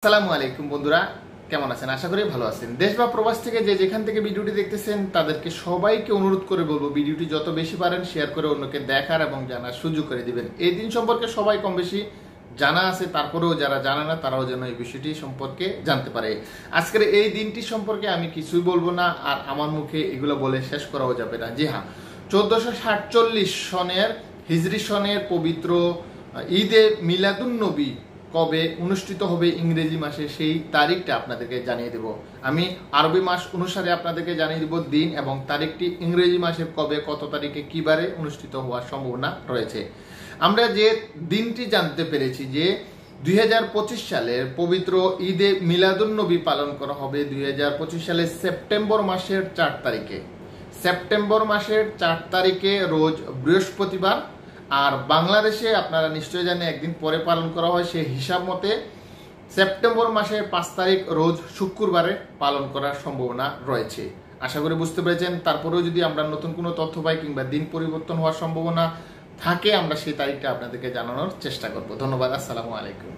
আসসালামু আলাইকুম বন্ধুরা, কেমন আছেন? আশা করি ভালো আছেন। দেশ বা প্রবাস থেকে যে যেখান থেকে ভিডিওটি দেখতেছেন তাদেরকে সবাইকে অনুরোধ করে বলবো, ভিডিওটি যত বেশি পারেন শেয়ার করে অন্যকে দেখার এবং জানার সুযোগ করে দিবেন। এই দিন সম্পর্কে সবাই কম বেশি জানা আছে, তারপরেও যারা জানে না তারাও যেন এই বিষয়টি সম্পর্কে জানতে পারে। আজকের এই দিনটি সম্পর্কে আমি কিছুই বলবো না, আর আমার মুখে এগুলো বলে শেষ করাও যাবে না। জি হ্যাঁ, 1447 সনের হিজরি সনের পবিত্র ঈদে মিলাদুন্নবী কবে অনুষ্ঠিত হবে ইংরেজি মাসে, সেই তারিখটা আপনাদেরকে জানিয়ে দেব। আমি আরবি মাস অনুসারে আপনাদেরকে জানিয়ে দেব দিন এবং তারিখটি ইংরেজি মাসের কবে, কত তারিখে, কিবারে অনুষ্ঠিত হওয়ার সম্ভাবনা রয়েছে। আমরা যে দিনটি জানতে পেরেছি যে 2025 সালের পবিত্র ঈদে মিলাদুন্নবী পালন করা হবে 2025 সালের সেপ্টেম্বর মাসের 4 তারিখে। সেপ্টেম্বর মাসের 4 তারিখে রোজ বৃহস্পতিবার, আর বাংলাদেশে আপনারা নিশ্চয়ই জানেন একদিন পরে পালন করা হয়। সেই হিসাব মতে সেপ্টেম্বর মাসের 5 তারিখ রোজ শুক্রবারে পালন করার সম্ভাবনা রয়েছে। আশা করি বুঝতে পেরেছেন। তারপরেও যদি আমরা নতুন কোনো তথ্য পাই কিংবা দিন পরিবর্তন হওয়ার সম্ভাবনা থাকে, আমরা সেই তারিখটা আপনাদেরকে জানানোর চেষ্টা করব। ধন্যবাদ। আসসালামু আলাইকুম।